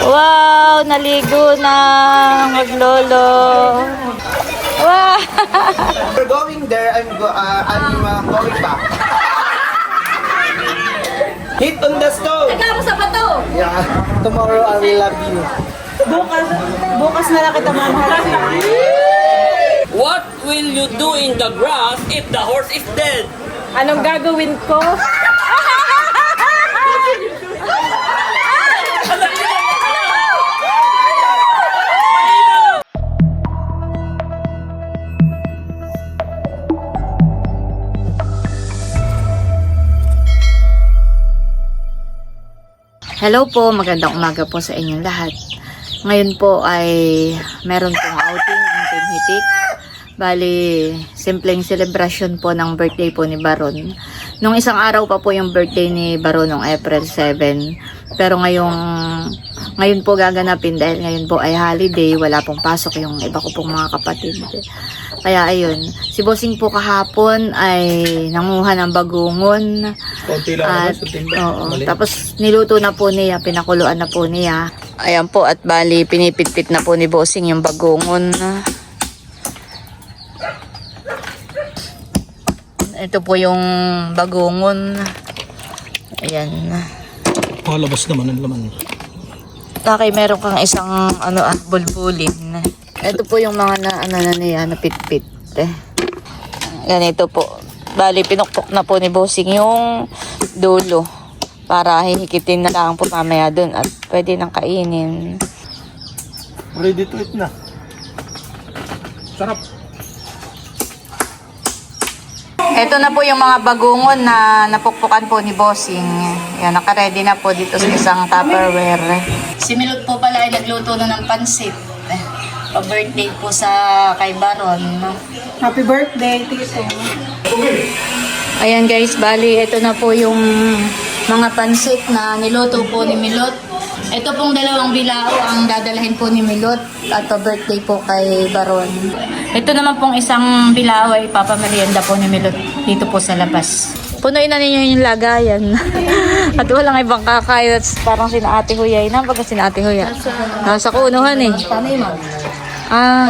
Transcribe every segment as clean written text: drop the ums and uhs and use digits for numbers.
Wow, naligo na maglolo. Wow. We're going there. I'm going back. Hit on the stove. Nagkamo sa bato. Yeah. Tomorrow I will love you. Bukas na lang kita mamahal. What will you do in the grass if the horse is dead? Anong gagawin ko? Hello po, magandang umaga po sa inyong lahat. Ngayon po ay meron pong outing ang Team Hitik. Bali, simpleng celebration po ng birthday po ni Baron. Nung isang araw pa po yung birthday ni Baron noong April 7. Pero ngayon po gaganapin dahil ngayon po ay holiday, wala pong pasok yung iba ko pong mga kapatid. Kaya ayun, si Bossing po kahapon ay nanguha ng bagungon. Konti lang At, oo, tapos niluto na po niya, pinakuluan na po niya. Ayan po, at bali pinipitpit na po ni Bossing yung bagungon. Ito po yung bagungon. Ayan. Palabas naman ang laman. Okay, meron kang isang bulbulin. Ito po yung mga na niya, napitpit. Ganito po. Bali, pinukpok na po ni Bossing yung dulo. Para hihikitin na lang po mamaya dun at pwede nang kainin. Ready to eat na. Sarap. Ito na po yung mga bagungon na napukpukan po ni Bossing. Yan, naka-ready na po dito sa isang Tupperware. Si Milot po pala ay nagluto na ng pansit. Pa-birthday po sa kay Baron. Happy birthday, Tito. Ayan guys, bali ito na po yung mga pansit na niluto po ni Milot. Ito pong dalawang bilao ang dadalhin po ni Milot at pa-birthday po kay Baron. Ito naman pong isang bilao ay papamerienda po ni Milot dito po sa labas. Punuin na ninyo yung lagayan. At walang ibang kakain. Parang sina Ate Huyay na. Pagka sina Ate Huya. Nasa kuunuhan eh. Ah.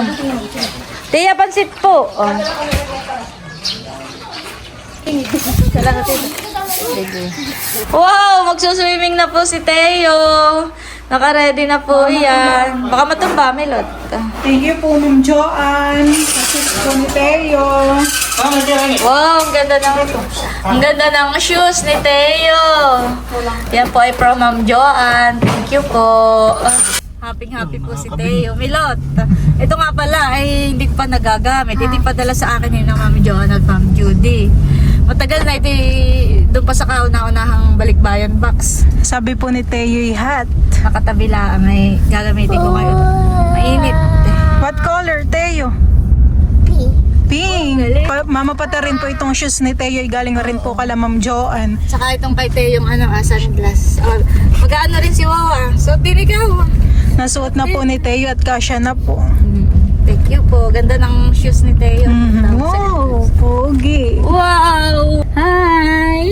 Tiya, pansit po. Oh. Wow! Magsuswimming na po si Teo. Naka-ready na po yan. Baka matumba, Milot. Thank you po, Ma'am Joanne. Kasi po ni Teo. Wow, ang ganda ng shoes ni Teo. Yan po ay from Ma'am Joanne. Thank you po. Happy po si Teo. Milot, ito nga pala ay hindi ko pa nagagamit. Hindi pa dala sa akin yun ng Ma'am Joanne at Ma'am Judy. Matagal na ito, doon pa sa kauna-unahang balikbayan box. Sabi po ni Teo hat. Nakatabi lang ay gagamitin ko ngayon. Mainit. What color, Teo? Pink. Mama pata rin po itong shoes ni Teo. Galing rin po kala Ma'am Joanne. Saka itong kay Teo yung sunglass. Mag-ano rin si Wawa. So, tinigaw. Nasuot na po ni Teo at kasya na po. Thank you po. Ganda ng shoes ni Teo. Wow, pogi. Wow! Hi!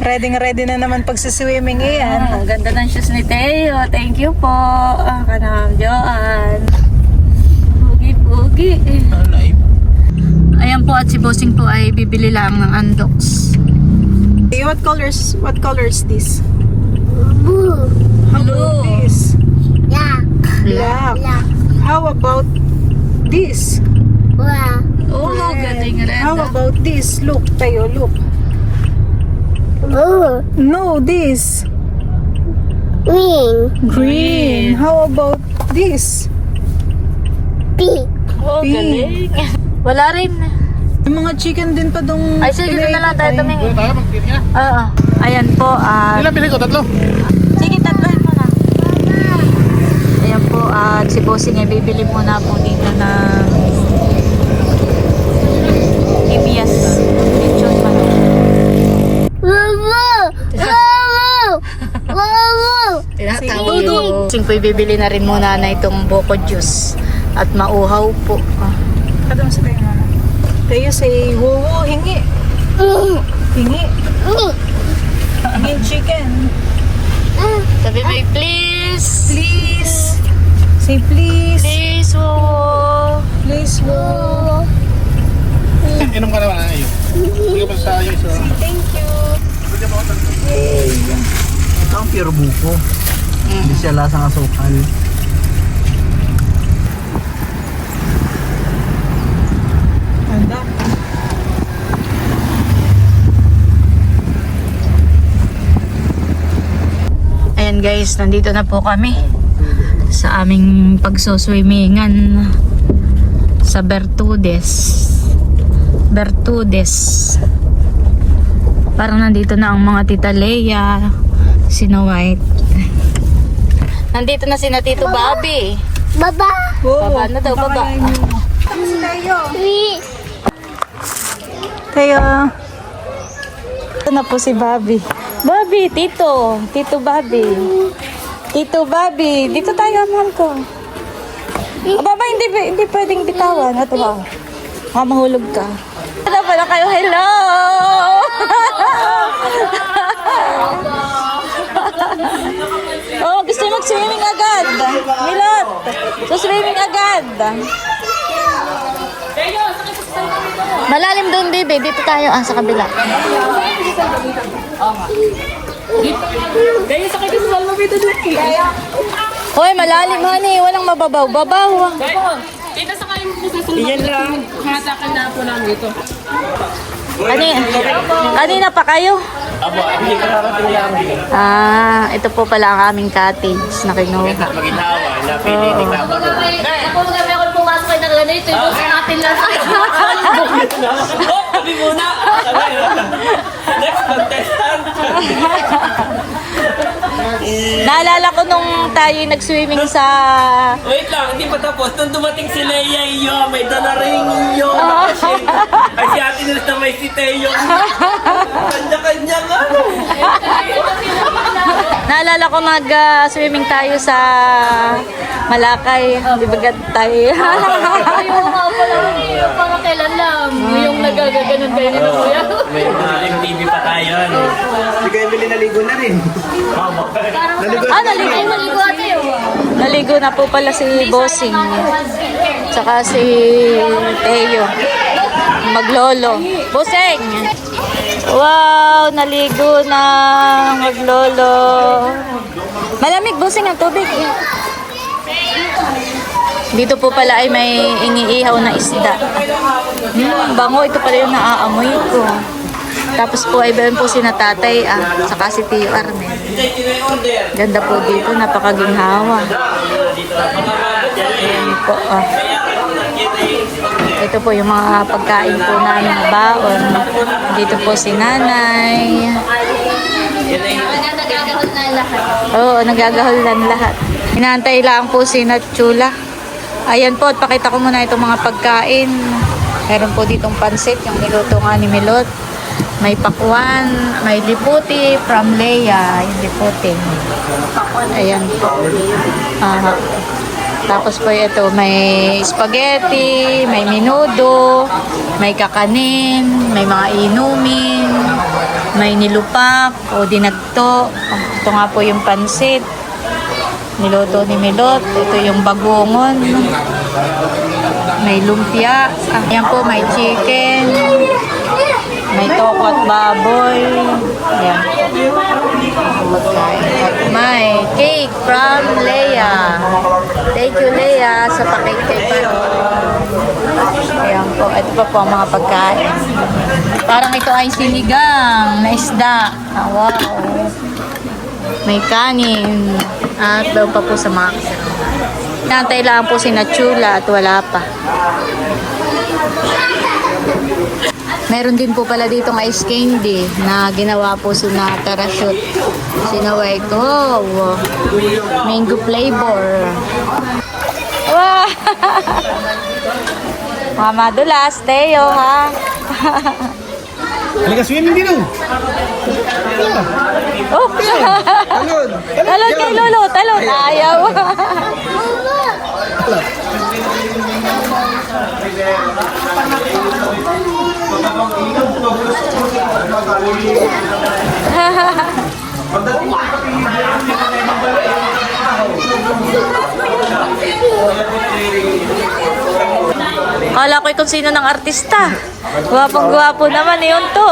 Ready na naman pagsiswimming iyan. Ang ganda ng shoes ni Teo. Thank you po. Kanam Joanne. Pogi. Ayan po, at si Bossing po ay bibili lang ng Andox. Hey, what colors this? Blue. This. Black. How about this? Oh, galing rin. How about this? Look, Teo, look. No, this. Green. How about this? Oh, Pink. galing. Wala rin. Yung mga chicken din pa dong... Ay, sige, dito na lang tayo tumingin. Tayo mag-eat nga. Oo. Ayan po. Ilan pili ko? Tatlo? Sige, tatlohin mo na. Ayan po. At si Bossing ay bibili muna po dito ng ibias. Lechon manok. Tinatawag po. Bossing po bibili na rin muna na itong boko juice. At mauhaw po. Kadang sa tayo mama. Teo say, wo, hingi. Hingi. Hingi chicken. Sabi mo, please. Say please. Please, wow. Please, wow. Inom ka naman na yun. Hindi ka pa sa ayos. Thank you. Ito ang pure buko. Hindi siya lasang asukal. Anda. Ayan guys, nandito na po kami sa aming pagsuswimmingan sa Bertudes. Parang nandito na ang mga Tita Leia, Sina White. Nandito na sina Tito Bobby. Baba. Baba na daw, baba. Tayo. Ito na po si Bobby. Bobby, Tito. Tito Bobby. Tito Bobby. Dito tayo, mahal ko. Baba, hindi pwedeng bitawan. Ito ba? Mahulog ka. Ano pala kayo? Hello! Oh, gusto mo mag-swimming agad. Milot. So, swimming agad. Malalim doon, baby. Dito tayo. Sa kabila. Hoy, malalim, honey. Walang mababaw-babaw. Ito sa kayo po sa sunod. Iyan lang. Hatakan na po namin ito. Kanina pa kayo? Abo, hindi ka nakarating lang. Ito po pala ang aming cottage na kinuha. Maginawa, napili ka ba? Ako magabi ako pumasok kayo na ganito. Yung atin lang. Oh, sabi muna. Next contestant. Naalala ko nung tayo nag-swimming sa... Wait lang, hindi pa tapos. Nung dumating si Leia iyo, may dala rin iyo. Ay si Ate Nels na may si Teo. Kanya-kanya nga. Naalala ko nag-swimming tayo sa Malakay. Di ba tayo? Ayaw nga pala. Parang kailan lang. Yung nagagaganon kayo nito kuya. May MTV pa tayo. Si Kuya Emily naligo na rin. Naligo. Naligo ate. Naligo na po pala si Bossing. Tsaka si Teo. Maglolo. Bossing! Wow! Naligo na. Maglolo. Malamig, Bossing, ang tubig. Dito po pala ay may iniihaw na isda. Bango. Ito pala yung naaamoy ko. Tapos po ay meron po si Natatay saka si Tio Arnel. Ganda po dito, napakaginhawa. Ayan po. Ito po yung mga pagkain po namin na baon. Dito po si Nanay. Nagagahol na lahat. Oo, nagagahol na lahat. Inaantay lang po si Natchula. Ayan po, at pakita ko muna itong mga pagkain. Meron po ditong pansit, yung niluto nga ni Milot. May pakwan, may liputi from Leia, yung liputi. Ayan po. Tapos po ito, may spaghetti, may minudo, may kakanin, may mga inumin, may nilupak o dinagto. Ito nga po yung pansit. Niluto ni Milot. Ito yung bagongon. May lumpia. Ayan po, may chicken. May toko at baboy. Ayan. At may cake from Leia. Thank you, Leia, sa pa-cake kay Paro. Ayan po. Ito pa po ang mga pagkain. Parang ito ay sinigang na isda. Wow. May kanin. At daw pa po sa mga kasama. Nantay lang po si Natchula at wala pa. Meron din po pala ditong ice candy na ginawa po si na Tarashoot. Sinaway ko. Mango flavor. Wow! Mga madulas, Teo, ha? Halika, swimming din oh. Oops! Talon! Talon kay Lolo, talon. Ayaw. kayo kung sino ng artista. Gwapong-gwapo naman yun to.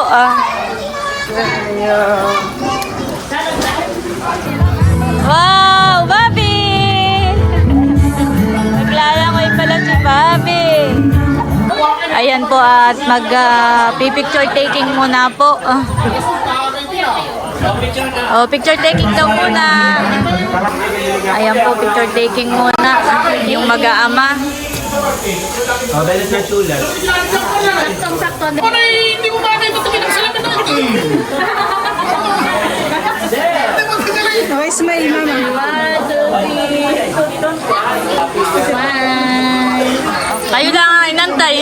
Wow, Bobby! Naglalangoy pala si Bobby. Ayan po at mag-picture taking muna po. Picture taking daw muna. Ayan po, picture taking muna. Yung mag-aama. Dahil sa sulat. Saktong-sakto. Hindi mo bagay ito pinagsalapin natin. Okay, smile, mama. Kayo lang ang inantay,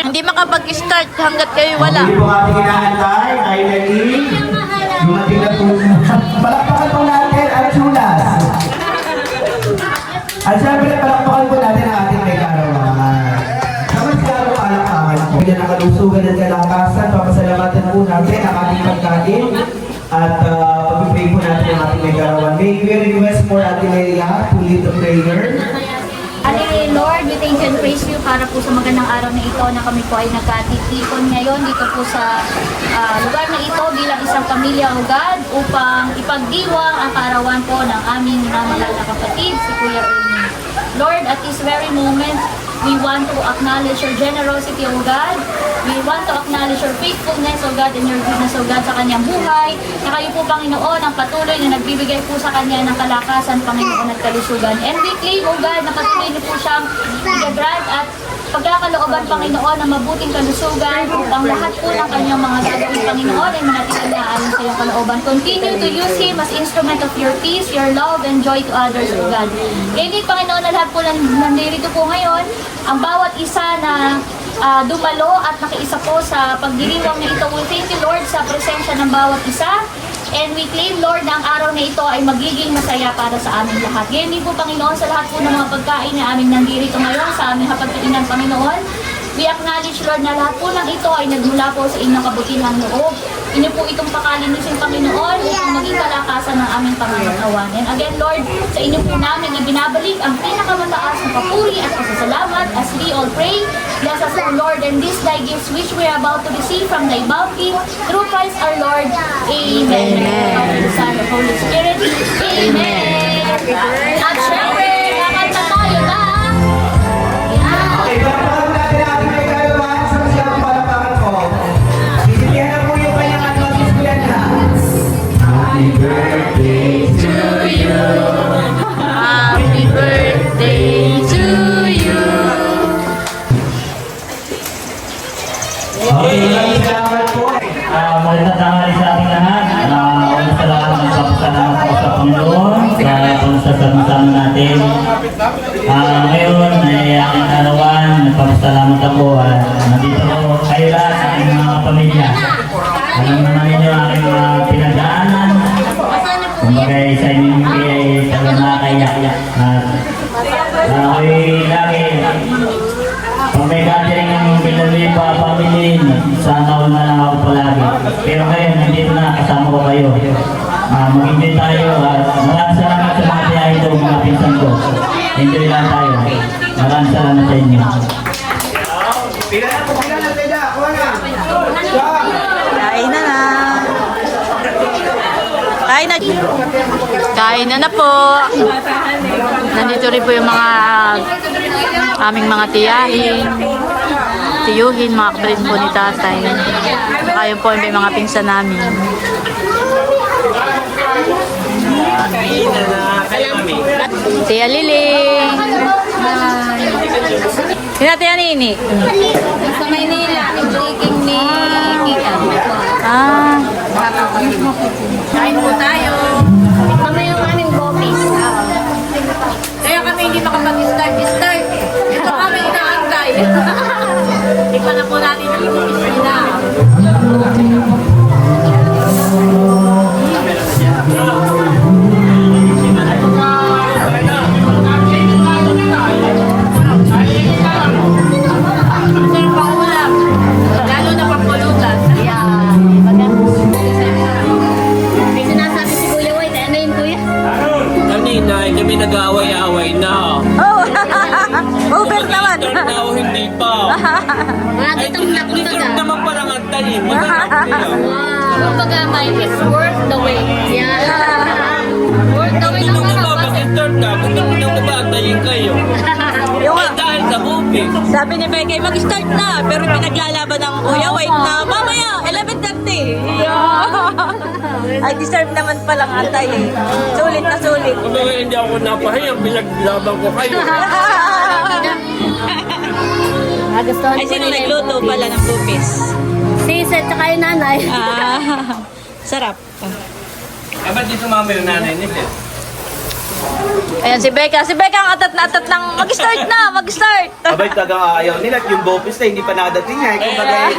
hindi makapag-start hanggat kayo wala. Hindi po ating inaantay, ay naging dumating na po. Palakpakan po natin ang Chulas. At syempre, palakpakan po natin ang ating may karawan. Naman si Aro palakpakan po. Yan ang kalusugan at kalakasan. Papasalamatan po natin ang ating pagkain. At pag-pray po natin ang ating may karawan. May we request for Ate Leia to lead the prayer. Lord, we thank you and praise you para po sa magandang araw na ito na kami po ay nagkatitipon ngayon dito po sa lugar na ito bilang isang pamilya o God upang ipagdiwang ang kaarawan po ng aming minamahal na kapatid, si Kuya Ernie. Lord, at this very moment, we want to acknowledge your generosity, O God. We want to acknowledge your faithfulness, O God, and your goodness, O God, sa kanyang buhay. Na kayo po, Panginoon, ang patuloy na nagbibigay po sa kanya ng kalakasan, Panginoon, at kalusugan. And we claim, O God, na patuloy niyo po siyang i-grant at pagkakalooban, Panginoon, ng mabuting kalusugan upang lahat po ng kanyang mga gagawin, Panginoon, ay manatiling na ayon sa iyong kalooban. Continue to use him as instrument of your peace, your love, and joy to others, O God. Kaya din, Panginoon, na lahat po nandito po ngayon, ang bawat isa na dumalo at nakiisa po sa pagdiriwang na ito. We thank you, Lord, sa presensya ng bawat isa. And we claim, Lord, na ang araw na ito ay magiging masaya para sa aming lahat. Ngayon din po, Panginoon, sa lahat po ng mga pagkain na aming nandito ngayon sa aming hapagkainan, Panginoon. We acknowledge, Lord, na lahat po ng ito ay nagmula po sa inyong kabutihang loob. Inyo po itong pakalinisin, Panginoon, upang maging kalakasan ng aming pangangatawa. And again, Lord, sa inyo po namin ibinabalik ang pinakamataas na papuri at pasasalamat as we all pray. Bless us, O Lord, and these thy gifts which we are about to receive from thy bounty through Christ our Lord. Amen. Amen. The Son of Holy Spirit. Amen. At syempre, kakanta tayo na. Okay, palakpakan po natin ang ating may karawan. Sa masyadong palakpakan po. Sisitihan na po yung kanyang anotis ko yan ha. Happy birthday to you. Happy birthday to you. Okay, maraming salamat po. Magandang tanghali sa ating lahat. Una sa lahat, nagpapasalamat po sa Panginoon sa pagsasama natin. Ngayon ay aking karawan, nagpapasalamat ako at nandito po kayo lahat sa aking mga pamilya. Alam naman ninyo aking mga pinagdaanan. Kumbaga sa inyo ay talagang nakakayak. At ako'y lagi pag may gathering ng Pinalipa family, sana all na lang ako palagi. Pero ngayon, nandito na, kasama ko kayo. Mag-enjoy tayo at maraming salamat sa mga tiyahin ko, mga pinsan ko. Enjoy lang tayo. Maraming salamat sa inyo. Pila na, Teda. Kuha na. Kain na na. Kain na. Kain na po. Nandito rin po yung mga aming mga tiyahin, tiyuhin, mga kapatid po ni tatay. Saka yun po may mga pinsan namin. Tia Liling. Sina Tia Nini? Sa Maynila, breaking ni Kika. Kain po tayo. Kami yung aming bopis. Kaya kami hindi makapag-start. Ito kami inaantay. Tikman na po natin yung ibigis nila. Lalo na pampulutan. May sinasabi si Kuya White, ano yun, Kuya? Kanina, kami nag-aaway-aaway na. Oh! Over naman! Start na o hindi pa. Mga gitong na kumbaga. Deserve naman palang antayin. Masarap nila. Kumbaga, my is worth the wait. Yeah. Worth the wait. Kung ano ba, mag-start ka, kung ano nang mabaantayin kayo. Ay, dahil sa movie. Sabi ni Becky, mag-start na. Pero pinaglalaban ng kuya, wait na. Mamaya, 11:30. Yeah. Ay, deserve naman palang antay eh. Sulit na sulit. Kung mga hindi ako napahiyang, pinaglaban ko kayo. Nagustuhan Ay, sino nagluto pala ng bupis? Si Seth tsaka yung nanay. Sarap. Ba't di sumama yung nanay ni Seth? Ayan si Becca. Si Becca ang atat na atat ng mag-start na, mag-start. Abay talagang ayaw nila at yung bopis na hindi pa nadating nga. Kung bagay,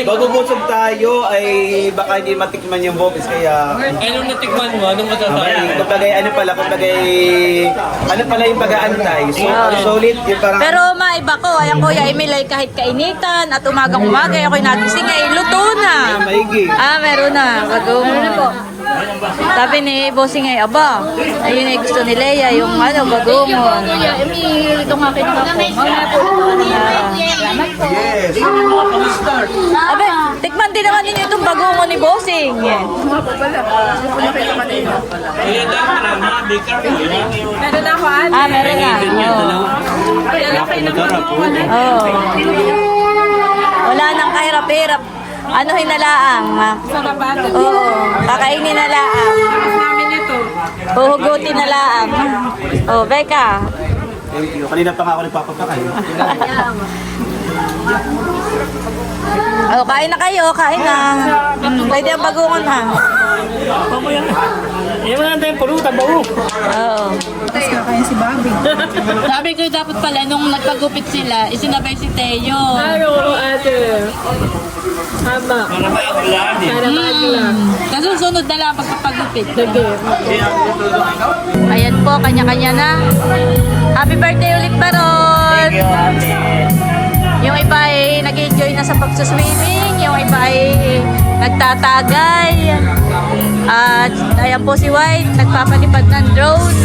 bago busog tayo ay baka hindi matikman yung bopis kaya... Eh, nung natikman mo, anong Abay, masasabi? kung bagay ano pala yung pag-aantay. So, solid yung parang... Pero maiba ko, ayan Kuya Emil ay kahit kainitan at umagang-umaga, ako'y nagising ay luto na. maigi. Meron na. Bagoong. Sabi ni Bossing ay, aba, ayun ay gusto ni Leia, yung bagoong. Kuya, ito nga kinuha ko. Salamat po. Yes. Abe, tikman din naman ninyo itong bagoong ni Bossing. Kaya dahil na mga baker ko yun. Meron ako, ate. Meron na. Oo. Wala nang kahirap-hirap. Ano hinalaang? Sarap ate. Oo, kakainin na laang. Namin ito. Huhugutin na laang. Oh, Becca. Thank you. Kanina pa nga ako nagpapapakay. Oh, kain na kayo, kain na. Pwede ang bagungon ha. Yan mo natin pulutan ba? Oo. Tapos kakain si Bobby. Sabi ko dapat pala nung nagpagupit sila, isinabay si Teo. Oo, ate. Haba. Para ba ako lang eh? Para magla. Kasunod na lang pagpapagupit. Ayan po, kanya-kanya na. Happy birthday ulit, Baron! Yung iba ay nag-enjoy na sa pagsuswimming, yung iba ay nagtatagay. At ayan po si White, nagpapalipad ng drone.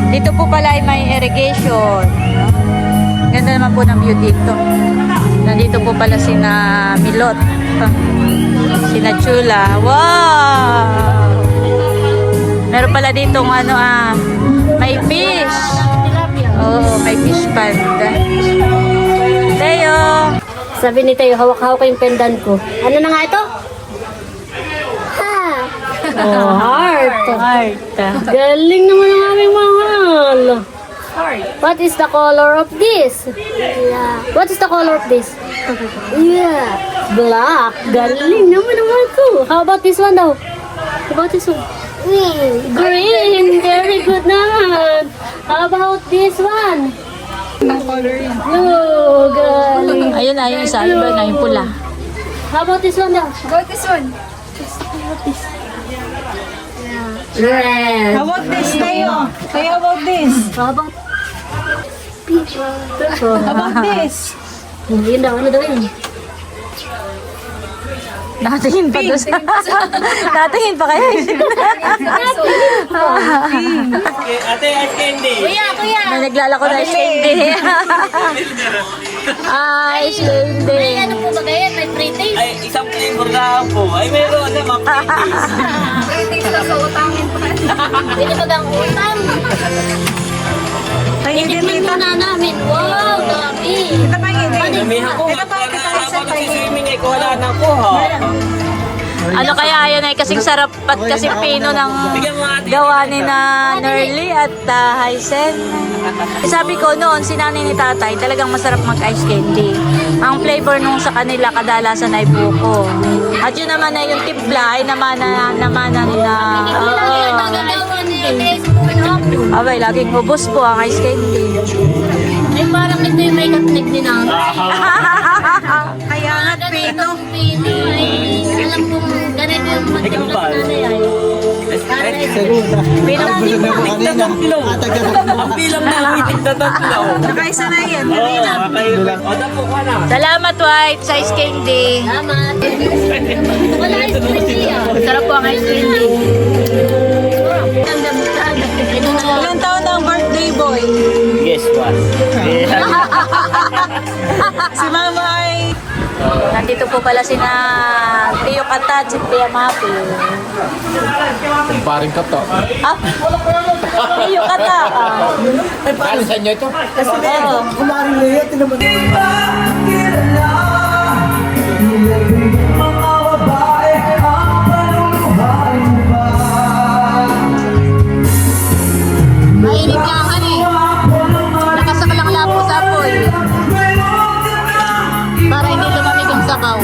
Dito po pala ay may irrigation. Ganda naman po ng view dito. Nandito po pala sina Milot, sina Chula. Wow! Meron pala ditong may fish. Oo, may fish pond. Teo! Sabi ni Tayo, hawak-hawak ko yung pendant ko. Ano na nga ito? Ha! Oh, heart. Heart. Galing naman ang aming mahal. What is the color of this? Yeah. What is the color of this? Yeah. Black. Galing naman naman ko. How about this one daw? How about this one? Green. Very good naman. How about this one? Oh, galing. Ayun na, yung isa. Iba na, yung pula. How about this one daw? How about this one? Red. How about this, Tayo? Tayo, how about this? How about How about this? Yun daw, ano daw yun? Nakatingin pa doon. Nakatingin pa kaya. Ate, ice candy. Kuya! May naglalako na ice candy. Ice candy. May ano po ba ganyan? May pre-taste? Ay, isang flavor na po. Ay, meron na mga pre-taste. Pre-taste na sa utangin pa. Pwede ba gang utang? Tinikman mo na namin. Wow, dami. Ito pa yung Damihan ko. Ito pa, ito pa, isa Habang pa. nagsiswimming ay wala na ko ha. Ano kaya yan ay kasing sarap at kasing pino ng Bigyan mo ate. gawa ni na Nerly at Hysen. Sabi ko noon, si nanay ni tatay, talagang masarap mag-ice candy. Ang flavor nung sa kanila kadalasan ay buko. At yun naman ay yung timpla ay namanan na. Abay, laging ubos po ang ice candy. Ay, parang ito yung may katnik ni nanay. Kaya nga, Pino. Pino. Ay, alam kong ganito yung matnik na nanay ay. Ang bilang na witig na tatlo. Nakaisa na yan. O, dapo ka na. Salamat, White, sa ice candy. Salamat. Wala ice cream siya. Sarap po ang ice candy. Ang dami. Ito na lang. Ilang taon na ang birthday boy? Yes, dishwash. Si Mama ay... Nandito po pala sina Tio Kata at si Tia Mapi. Kumparing ka to. Ah, Tio Kata. Ano sa inyo ito? Oo. Mainit ka naman eh. Nakasakalang lapo sa apoy. Para hindi lumamig ang sabaw.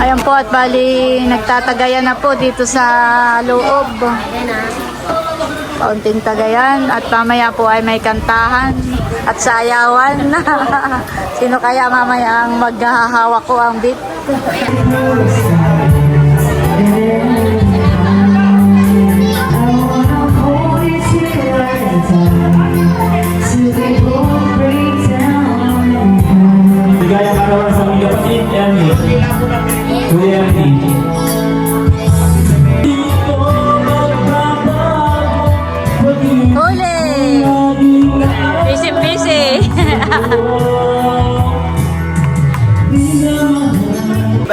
Ayan po at bali nagtatagayan na po dito sa loob. Kaunting tagayan at mamaya po ay may kantahan at sayawan. Sino kaya mamaya ang maghahawak ko ang beat? Ligayang arawan sa mga kapatid, Ernie. Kuya Ernie. Huli! Busy.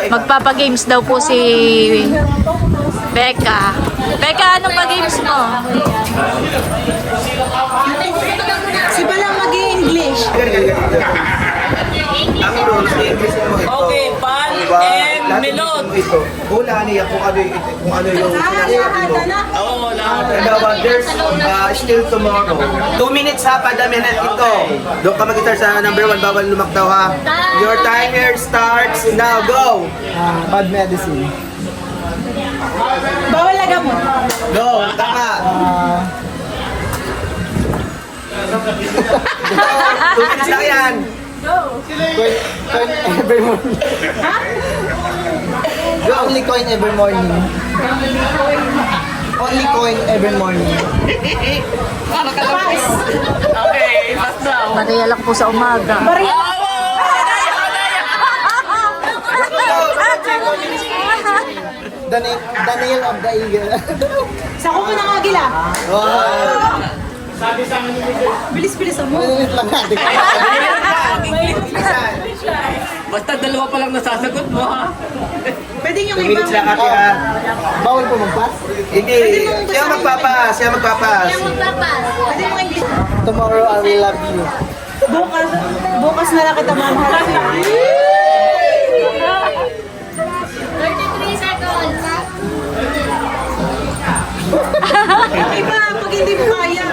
Magpapagames daw po si Becca. Becca, anong pa-games mo? Si Balang mag-i-English. Ang rules, i-English mo ito. Okay, Pal Diba? and Lahat Melot. mo ito. Hula niya kung ano yung sinasabi mo. Oo, lahat. Dalawa, there's still tomorrow. 2 minutes ha, pada minute ito. Doon ka mag-guitar sa number 1, bawal lumakdaw ha. Your timer starts now, go! Bad medicine. Bawal na gamot. Go, tama. Go, 2 minutes lang yan. Every morning. Only coin every morning. Only coin every morning. Okay, pass daw. Mariya lang po sa umaga. Daniel of the Eagle. Sa kuko ng agila. Bilis-bilis mo. Minute lang natin. Basta dalawa pa lang nasasagot mo, ha? Pwede yung 2 minutes lang iba. ate ha. Bawal po mag-pass. Hindi, siya magpapas, siya magpapas. Pwede yung English. Tomorrow I will love you. Bukas na lang kita mamahalin. 33 seconds. Iba, pag hindi mo kaya.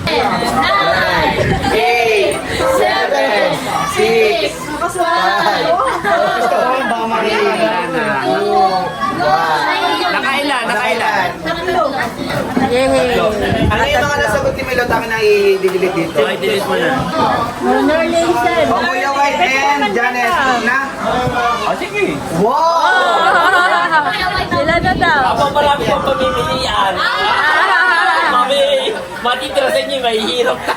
8, 7, 6, Nakailan. Yay! Ano yung mga nasagot ni Melot akin na i-delete dito? Okay, delete mo na. O Kuya White and Janet na? O, sige. Wow! Sila na daw. Habang marami pang pamimilian. Mami, matitira sa inyo, mahihirap ka.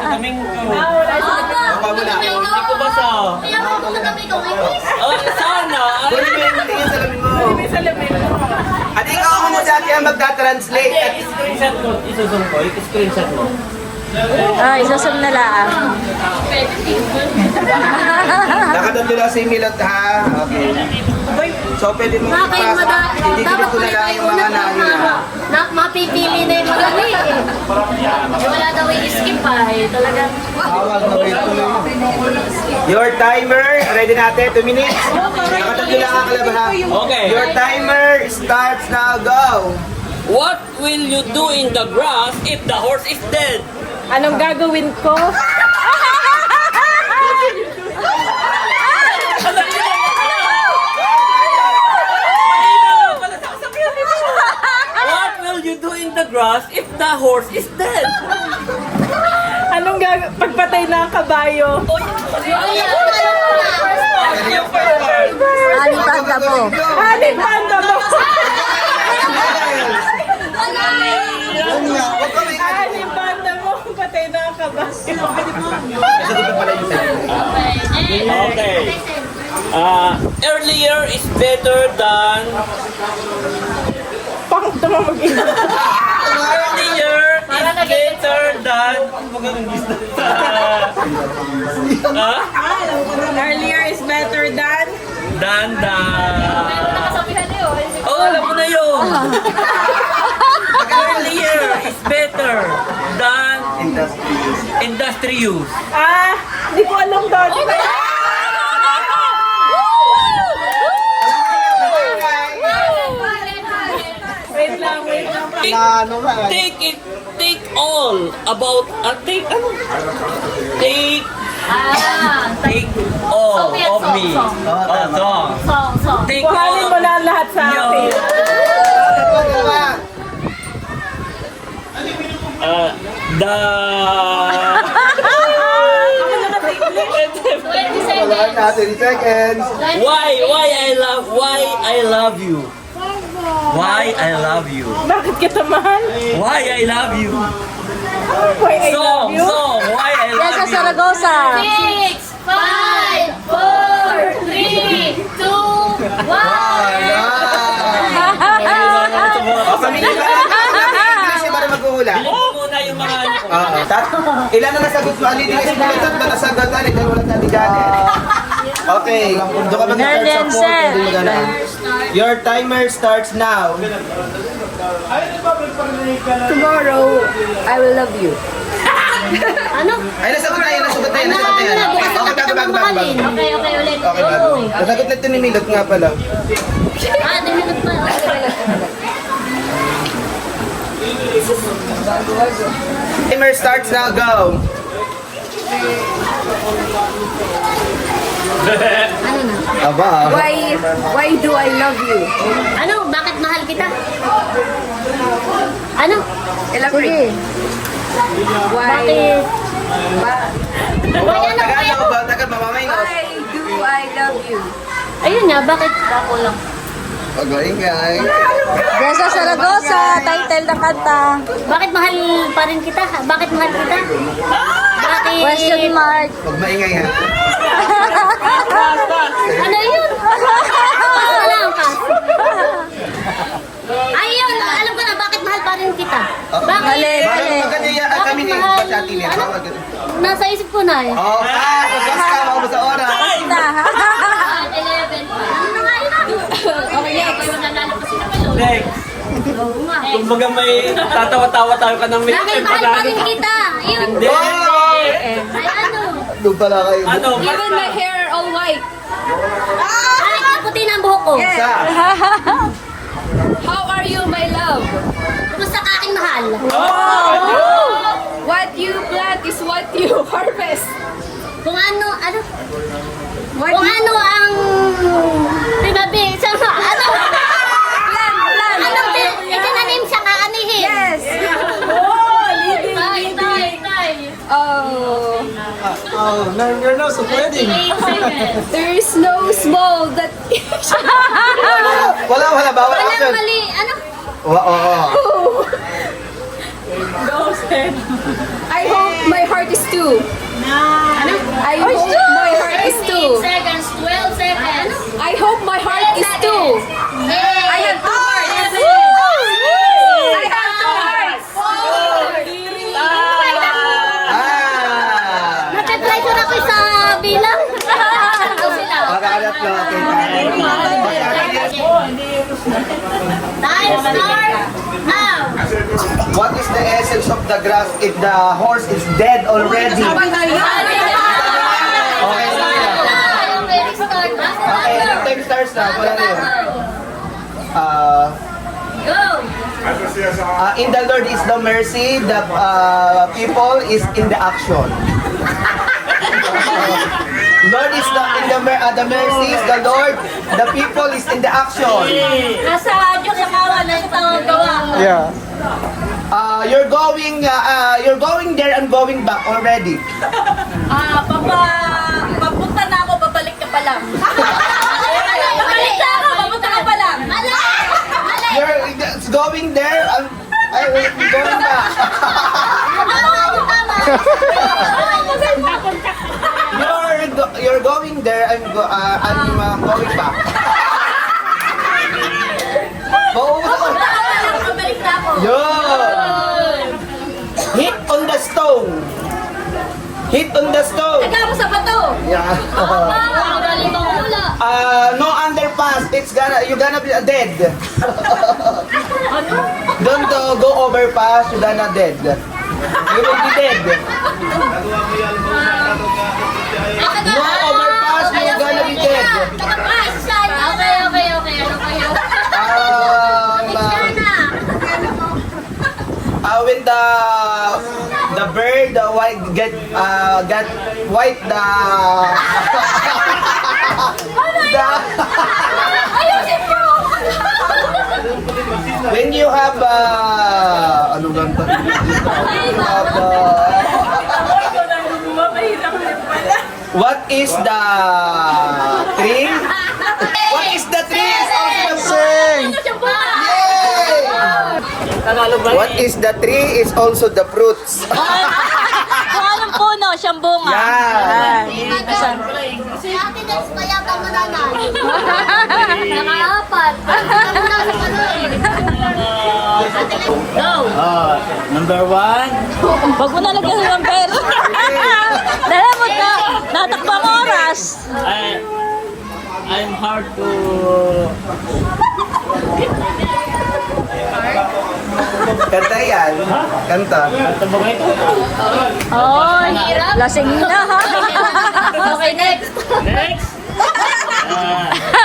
Kaming ko. Baba mo na. Hindi ko basa. Oh, sana. Kunin mo yung salamin mo. At ikaw ako mo sa akin ang magta-translate. Hindi, screenshot mo. Isusong ko, screenshot mo. Ay, susum na lang. Nakatatlo lang si Milot ha. Okay. So pwede mo ipasa. Hindi ko na lang yung mga nangina. Mapipili na yung mga wala daw i-skip talagang. Bawal na wait tuloy. Your timer, ready natin, 2 minutes. Nakatatlo lang ang kalabahan. Okay. Your timer starts now, go! What will you do in the grass if the horse is dead? Anong gagawin ko? What will you do in the grass if the horse is dead? Anong pagpatay na ang kabayo? Ani panda mo. Aling panda mo! Yan nga, huwag kami. Aling panda mo! Patay na ang kabayo. Nasagutan pala yung sa'yo. Okay. Earlier is better than... Pang tumamag-ina. Earlier is better than... Earlier is better than... Than the... Oh, alam mo na yun. Earlier is better than industry use. Hindi ko alam doon. Wait lang. Na ano ba? Take all about take ano? Take all of me. Song. Take all Kuhanin of mo na ang lahat sa akin. the 20 Wala seconds. na, 30 seconds. why I love you. Why I love you. Bakit kita mahal? Why I love you. Why I love you? Song, why I Yan sa love you. Saragosa. 6, 5, 4, 3, 2, 1. Pamilya ka lang. Bilis para maghuhula. Bilhin muna yung mga ano. Oo. Ilan na nasagot mo? Alin din si Milot at nasagot? Alin, dahil wala natin dyan eh. Okay, doon ka mag-start sa 4. Hindi mo ganaan. Your timer starts now. Tomorrow, I will love you. Ano? Ay, nasagot na yan. Okay, ulit. Okay, bago. Nasagot na ito ni Milot nga pala. Dinilot pa. Timer starts now, go! Aba. Why do I love you? Ano? Bakit mahal kita? Ano? Elaborate. Bakit? Tagal, mamamay na. Why do I love you? Ayun nga, bakit ako lang? Pag-ingay. Yan sa Saragosa, title ng kanta. Bakit mahal pa rin kita? Bakit mahal kita? Bakit? Question mark. Huwag maingay ha. Ano yun? Wala ka. Ayun, alam ko na bakit mahal pa rin kita. Bakit? Mali. Bakit kami ni mahal? Bachati niya? Ano? Nasa isip ko na eh. Oh, pagkas ka, ako sa oras. Na. 11 pa. Ano na nga yun? Okay, next. Nanalo kasi naman yun. Next. Next. Kumbaga may tatawa-tawa tayo ka ng minute. Bakit mahal pa rin kita? Ayun. Hindi. Ay, ano? Doon pala kayo. Ano? Even my hair all white. Ay, puti na ang buhok ko. Sa. How are you, my love? Kumusta ka aking mahal? What you plant is what you harvest. Kung ano? Kung ano ang... Pibabi, sama, ano? Ano, itinanim siya kaanihin? Yes. Tay. Oh, Oh, you're not so wedding. 8 seconds. there is no small that. Wala, bawal Walang action. mali, ano? Oo. I hope my heart is two. Ano? I hope my heart is 13 two. seconds, 12 seconds. I hope my heart is two. I have two hearts. I have two hearts. Time start now! What is the essence of the grass if the horse is dead already? Okay, time starts na. Wala na yun. In the Lord is the mercy, the people is in the action. Lord is the mercy is the Lord, the people is in the action. Nasa Diyos ang awa na ito gawa. Yeah. You're going there and going back already. Papunta na ako, babalik ka pa lang. Babalik na ako, papunta ka pa lang. You're going there and going back. You're going there and going back. Babalik na ako. Yun! Hit on the stone. Hit on the stone. Taga mo sa bato. Yeah. Galing mo hula. No underpass. You're gonna be dead. Don't go overpass. You're gonna dead. You will be dead. No overpass. You're gonna be dead. Okay. Ano kayo? When the bird white get white the when you have ano lang to? What is the tree? What is the tree? What is the tree is also the fruits. Kung anong puno, siyang bunga. Yeah. Si Ate Dex, kaya ka mo na na. Nakaapat. Go! Number 1. Wag mo na lagyan ng number. Dala mo na. Natakbo ang oras. I'm hard to... Kanta yan. Kanta. Ito ba ito? Oh, lasing na ha. Okay, next. Next!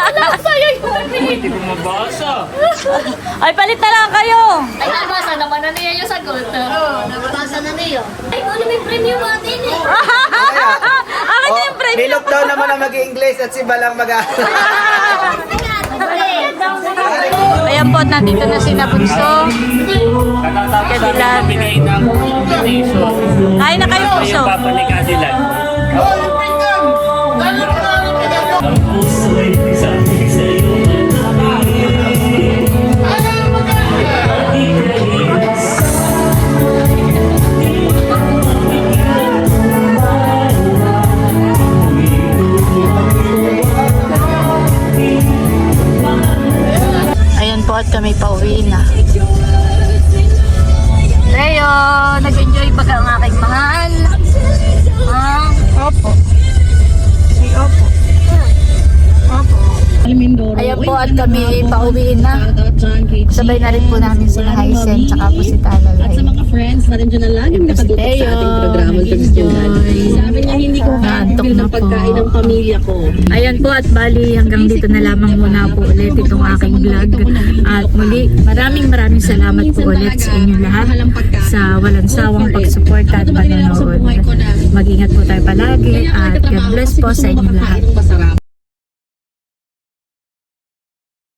Alam sa'yo yung Hindi ko mabasa. Ay, palit na lang kayo. Ay, nabasa naman na niya yung sagot. Oo, nabasa na niya. Ay, ano may premium natin eh. Akin na yung premium. Nilok daw naman ang mag-i-English at si Balang Ayan po, nandito na si Nabunso. Kadilan. Bigay ng invitation. Kain na kayo, Ito Bunso. yung Papa ni Cadillac. Ang puso ay sabi sa'yo. Ayan po at kami pauwi na. Leo, nag-enjoy ba ka ang aking mahal? Opo. Opo. Opo. Ayan po at kami pauwi na. Sabay na rin po namin si Haisen tsaka po si Talalay. At sa mga friends na rin dyan na laging nakatutok sa ating programa Tugsyonan. Sabi niya hindi ko kakabil ng pagkain ng pamilya ko. Ayan po at bali hanggang dito na lamang muna po ulit itong aking vlog. At muli maraming salamat po ulit sa inyo lahat sa walang sawang pagsuporta at panonood. Mag-ingat po tayo palagi at God bless po sa inyo lahat. Masarap.